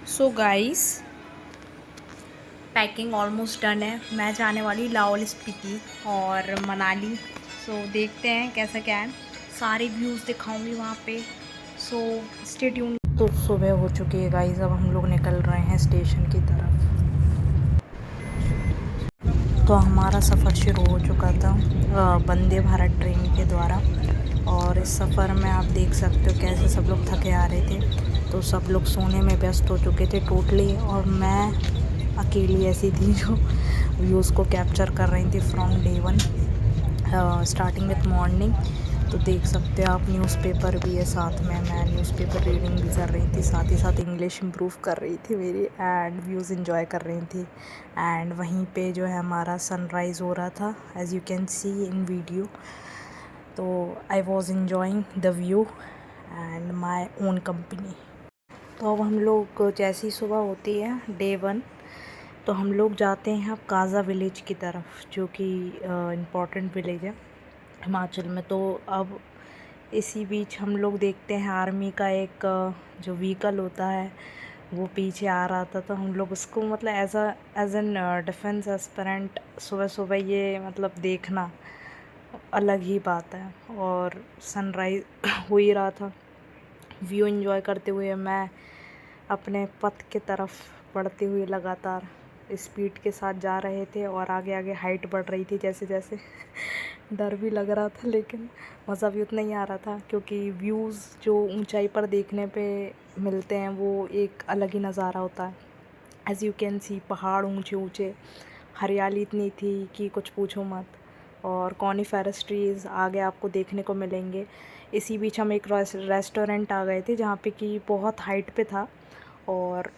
So guys, packing almost done है। मैं जाने वाली लाहौल स्पीति और मनाली। सो देखते हैं कैसा क्या है। सारे व्यूज़ दिखाऊंगी वहाँ पे। So stay tune. तो सुबह हो चुकी है गाइस, अब हम लोग निकल रहे हैं स्टेशन की तरफ। तो हमारा सफ़र शुरू हो चुका था वंदे भारत ट्रेन के द्वारा। और इस सफ़र में आप देख सकते हो कैसे सब लोग थके आ रहे थे। तो सब लोग सोने में व्यस्त हो चुके थे टोटली, और मैं अकेली ऐसी थी जो व्यूज़ को कैप्चर कर रही थी from day one, starting with morning. तो देख सकते हो आप, न्यूज़पेपर भी है साथ में। मैं न्यूज़पेपर रीडिंग भी कर रही थी, साथ ही साथ इंग्लिश इम्प्रूव कर रही थी मेरी, एंड व्यूज़ इंजॉय कर रही थी। एंड वहीं पे जो है हमारा सनराइज़ हो रहा था, as you can see in video. तो I was enjoying the view and my own company. तो अब हम लोग, जैसी ही सुबह होती है डे वन, तो हम लोग जाते हैं अब काज़ा विलेज की तरफ, जो कि इम्पॉर्टेंट विलेज है हिमाचल में। तो अब इसी बीच हम लोग देखते हैं आर्मी का एक जो व्हीकल होता है वो पीछे आ रहा था। तो हम लोग उसको मतलब एज एन डिफेंस एस्पिरेंट सुबह सुबह ये मतलब देखना अलग ही बात है। और सनराइज़ हो ही रहा था, व्यू एंजॉय करते हुए मैं अपने पथ की तरफ बढ़ते हुए लगातार स्पीड के साथ जा रहे थे। और आगे आगे हाइट बढ़ रही थी जैसे जैसे डर भी लग रहा था, लेकिन मज़ा भी उतना ही आ रहा था, क्योंकि व्यूज़ जो ऊंचाई पर देखने पे मिलते हैं वो एक अलग ही नज़ारा होता है। एज़ यू कैन सी, पहाड़ ऊंचे ऊंचे, हरियाली इतनी थी कि कुछ पूछो मत। और कॉनिफेरस ट्रीज़ आगे आपको देखने को मिलेंगे। इसी बीच हम एक रेस्टोरेंट आ गए थे जहाँ पे कि बहुत हाइट पे था, और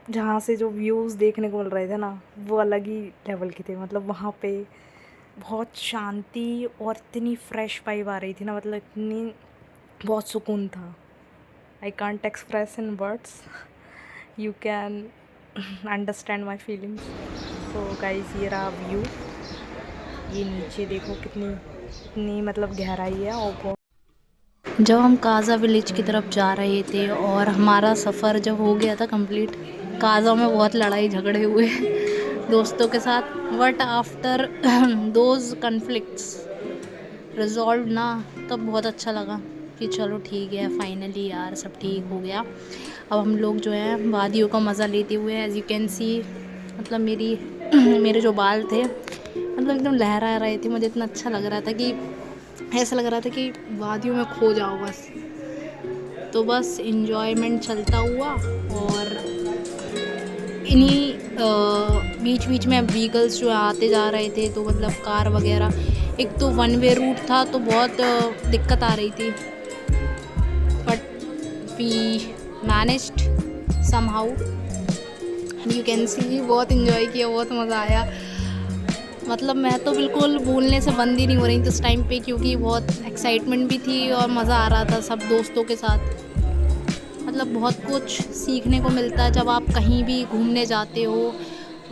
जहाँ से जो व्यूज़ देखने को मिल रहे थे ना, वो अलग ही लेवल के थे। मतलब वहाँ पे बहुत शांति और इतनी फ्रेश वाइब आ रही थी ना, मतलब इतनी, बहुत सुकून था। I can't express in words, you can understand my feelings. तो गाइस, ये रहा व्यू। ये नीचे देखो कितनी इतनी मतलब गहराई है। और बहुत, जब हम काज़ा विलेज की तरफ जा रहे थे और हमारा सफ़र जब हो गया था कंप्लीट, काज़ा में बहुत लड़ाई झगड़े हुए दोस्तों के साथ। But after those conflicts resolve ना, तब बहुत अच्छा लगा कि चलो ठीक है, फाइनली यार सब ठीक हो गया। अब हम लोग जो है वादियों का मज़ा लेते हुए, एज़ यू कैन सी, मतलब मेरी मेरे जो बाल थे मतलब एकदम लहरा रहे थे। मुझे इतना अच्छा लग रहा था कि ऐसा लग रहा था कि वादियों में खो जाओ बस। तो बस इन्जॉयमेंट चलता हुआ, और इन्हीं बीच बीच में व्हीकल्स जो आते जा रहे थे, तो मतलब कार वगैरह। एक तो वन वे रूट था तो बहुत दिक्कत आ रही थी, but we managed somehow. You can see, बहुत इन्जॉय किया, बहुत मज़ा आया। मतलब मैं तो बिल्कुल बोलने से बंद ही नहीं हो रही थी उस टाइम पे, क्योंकि बहुत एक्साइटमेंट भी थी और मज़ा आ रहा था सब दोस्तों के साथ। मतलब बहुत कुछ सीखने को मिलता है जब आप कहीं भी घूमने जाते हो,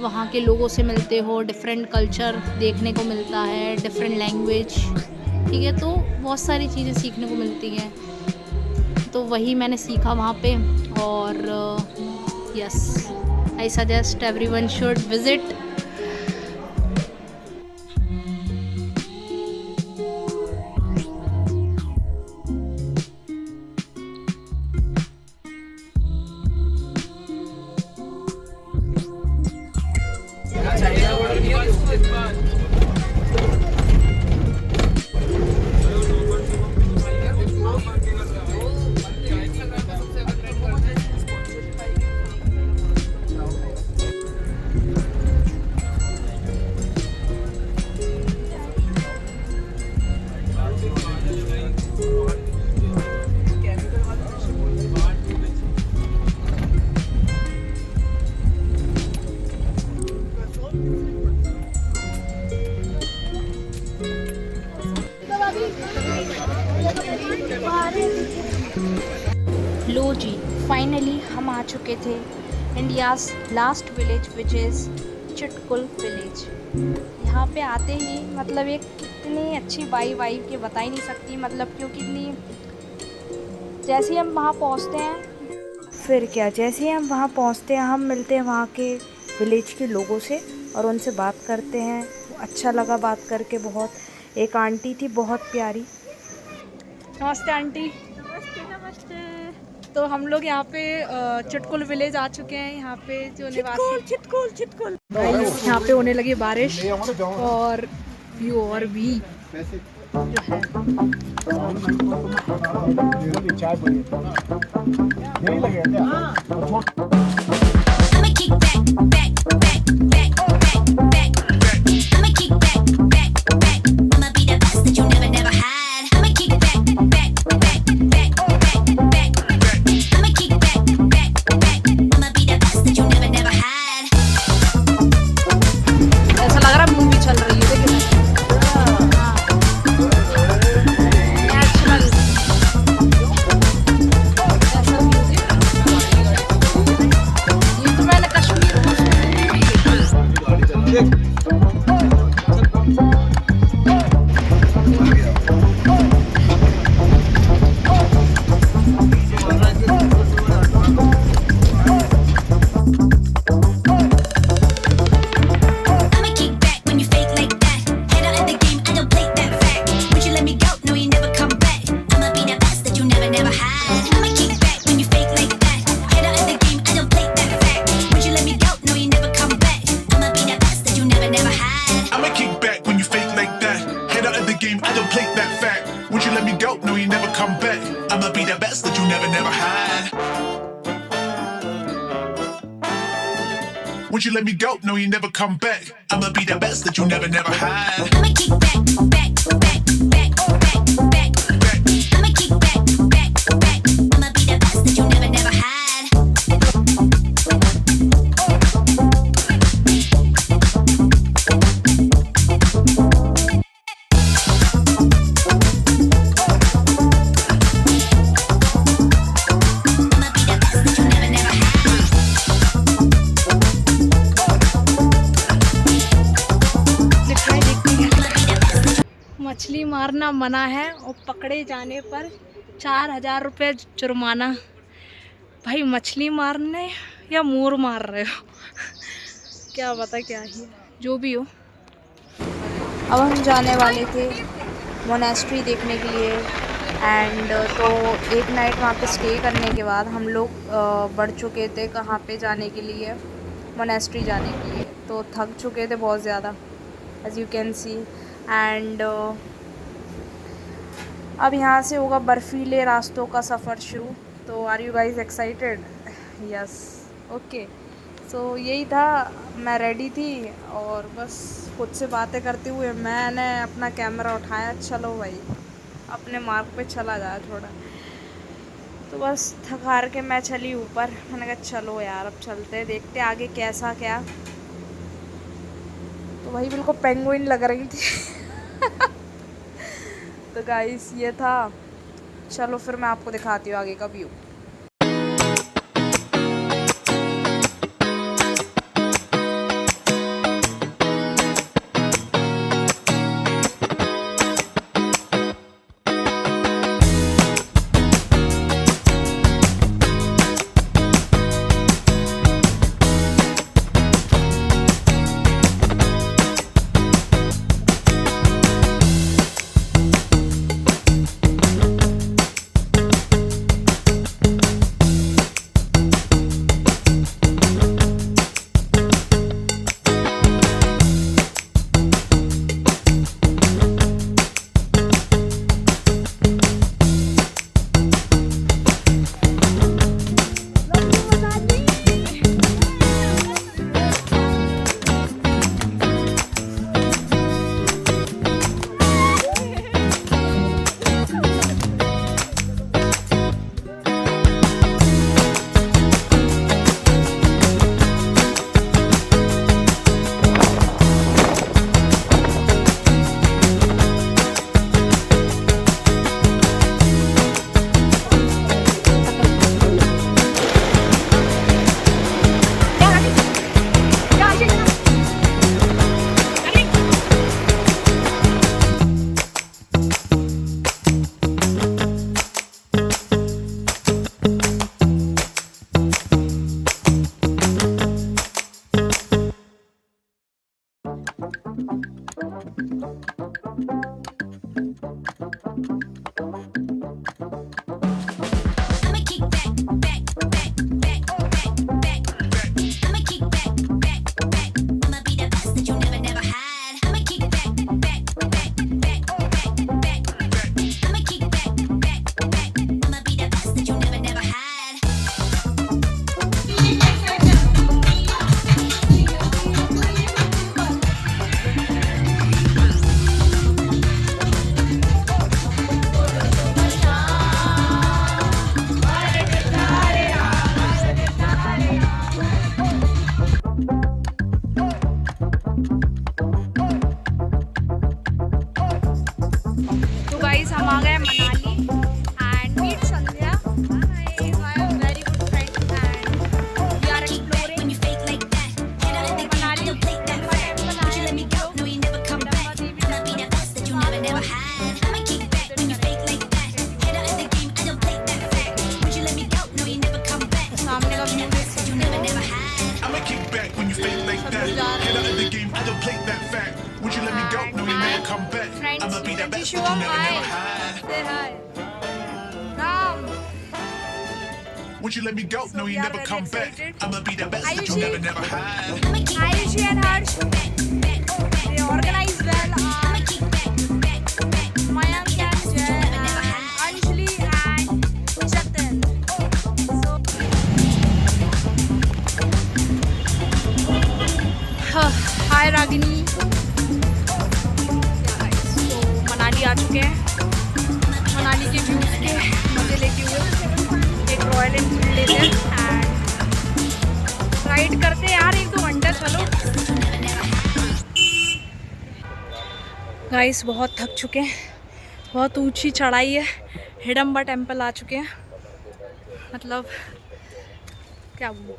वहाँ के लोगों से मिलते हो, डिफरेंट कल्चर देखने को मिलता है, डिफरेंट लैंग्वेज, ठीक है। तो बहुत सारी चीज़ें सीखने को मिलती हैं, तो वही मैंने सीखा वहाँ पे। और yes, I suggest everyone should visit. लो जी, फाइनली हम आ चुके थे India's last village, which is Chitkul village. यहाँ पे आते ही मतलब एक इतनी अच्छी वाइब कि बता ही नहीं सकती। मतलब क्योंकि इतनी, जैसे ही हम वहाँ पहुँचते हैं फिर क्या, जैसे ही हम वहाँ पहुँचते हैं हम मिलते हैं वहाँ के विलेज के लोगों से और उनसे बात करते हैं। अच्छा लगा बात करके बहुत। एक आंटी थी बहुत प्यारी। नमस्ते आंटी। नमस्ते नमस्ते। तो हम लोग यहाँ पे चुटकुल विलेज आ चुके हैं। यहाँ पे जो निवासी चिटकुल चिटकुल भाई, यहाँ पे होने लगी बारिश और व्यू और भी जो है। I'ma kick back, back, back, back, back, back. I'ma kick back, back, back. I'ma be the best that you never, never had. I'ma kick back, back, back, back, back, back. I'ma kick back, back, back. I'ma be the best that you never, never had. ऐसा लग रहा है movie चल रही है, देखिए natural ऐसा music. ये तो मैंने कश्मीर में I'ma kick back when you fake like that. Head out of the game, I don't play that fact. Would you let me go? No, you never come back. I'ma be the best that you never, never had. I'ma kick back when you fake like that. Head out of the game, I don't play that fact. Would you let me go? No, you never come back. I'ma be the best that you never, never had. I'ma kick back when you fake like that. Head out of the game, I don't play that fact. Would you let me go? No, you never come back. I'ma be the best that you never, never had. Would you let me go? No, you never come back. I'ma be the best that you never, never had. I'ma kick back, back, back, back, back, back. I'ma kick back, back, back. I'ma be the best that you never, never had. I'ma be the best that you never, never had. दिखाई देती है। I'ma be the best that you मछली मारना मना है और पकड़े जाने पर 4,000 रुपये जुर्माना। भाई मछली मारने या मोर मार रहे हो क्या पता क्या ही, जो भी हो। अब हम जाने वाले थे मोनेस्ट्री देखने के लिए एंड तो एक नाइट वहाँ पे स्टे करने के बाद हम लोग बढ़ चुके थे कहाँ पे जाने के लिए, मोनेस्ट्री जाने के लिए। तो थक चुके थे बहुत ज़्यादा as you can see and अब यहाँ से होगा बर्फीले रास्तों का सफ़र शुरू। तो are you guys excited? Yes, okay. So यही था, मैं रेडी थी और बस खुद से बातें करते हुए मैंने अपना कैमरा उठाया। चलो भाई अपने मार्ग पे चला जाए थोड़ा। तो बस थक हार के मैं चली ऊपर। मैंने कहा चलो यार अब चलते हैं, देखते आगे कैसा क्या। तो वही बिल्कुल पेंगुइन लग रही थी तो गाइस ये था। चलो फिर मैं आपको दिखाती हूँ आगे का view. come back. Friends, I'ma be the best that you Shivam, never, never hi. had. Say hi. Ram. Would you let me go? So No, we you are never very come back. excited. I'ma be the best that you Ayushi. never, never had. Ayushi and Harsh. They organize well. Mayank and Jay and Anjali and Jatin. So, hi Ragini. So Manali आ चुके हैं. मनाली के views के मजे लेते हुए एक royal Enfield लेते हैं एंड राइड करते हैं यार 1-2 घंटे. चलो गाइस, बहुत थक चुके हैं. बहुत ऊंची चढ़ाई है. हिडम्बा टेम्पल आ चुके हैं. मतलब क्या बोलूं,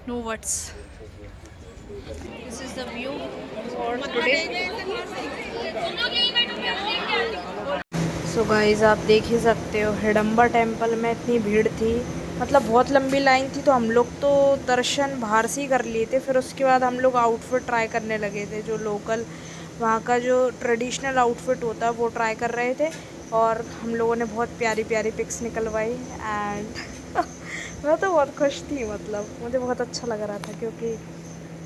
no words. This is the view for today. So guys, आप देख ही सकते हो हिडम्बा टेम्पल में इतनी भीड़ थी. मतलब बहुत लंबी लाइन थी. तो हम लोग तो दर्शन बाहर से ही कर लिए थे. फिर उसके बाद हम लोग आउटफिट ट्राई करने लगे थे. जो लोकल वहाँ का जो ट्रेडिशनल आउटफिट होता है वो ट्राई कर रहे थे. और हम लोगों ने बहुत प्यारी प्यारी पिक्स निकलवाई. एंड मैं तो बहुत खुश थी. मतलब मुझे बहुत अच्छा लग रहा था क्योंकि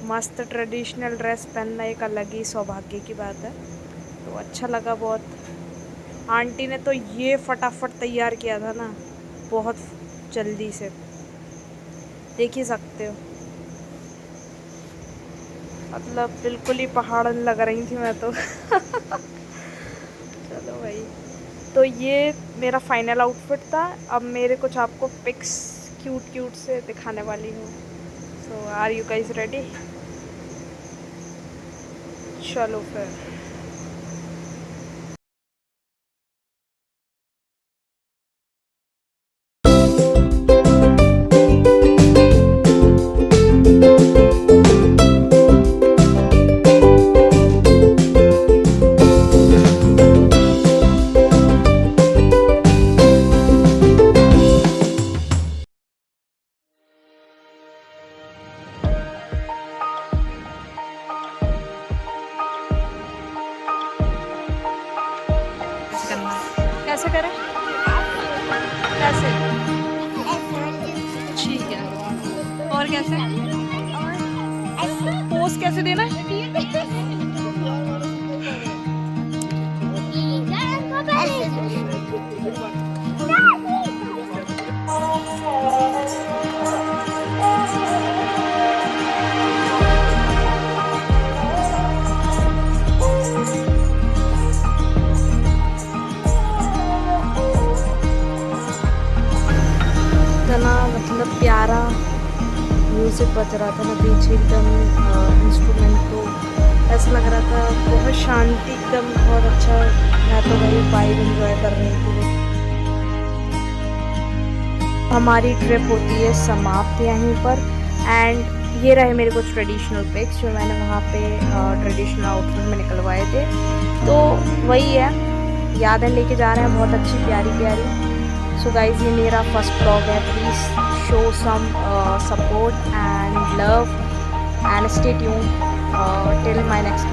मस्त ट्रेडिशनल ड्रेस पहनना एक अलग ही सौभाग्य की बात है. तो अच्छा लगा बहुत. आंटी ने तो ये फटाफट तैयार किया था ना, बहुत जल्दी से. देख ही सकते हो. मतलब बिल्कुल ही पहाड़न लग रही थी मैं तो. चलो भाई, तो ये मेरा फाइनल आउटफिट था. अब मेरे कुछ आपको पिक्स क्यूट से दिखाने वाली हूँ. सो आर यू गाइस रेडी? चलो फिर. कैसे करें? कैसे? ठीक है. और कैसे? पोज कैसे देना है? इतना मतलब प्यारा म्यूज़िक बज रहा था ना पीछे. एकदम इंस्ट्रूमेंट तो ऐसा लग रहा था बहुत शांति. एकदम बहुत अच्छा. मैं तो वही वाइब एंजॉय कर रही थी. हमारी ट्रिप होती है समाप्त यहीं पर. एंड ये रहे मेरे कुछ ट्रेडिशनल पिक्स जो मैंने वहाँ पे ट्रेडिशनल आउटफिट में निकलवाए थे. तो वही है, यादें लेके जा रहे हैं बहुत अच्छी प्यारी प्यारी. सो गाइज, ये मेरा फर्स्ट ब्लॉग है. Please show some support and love and stay tuned till my next.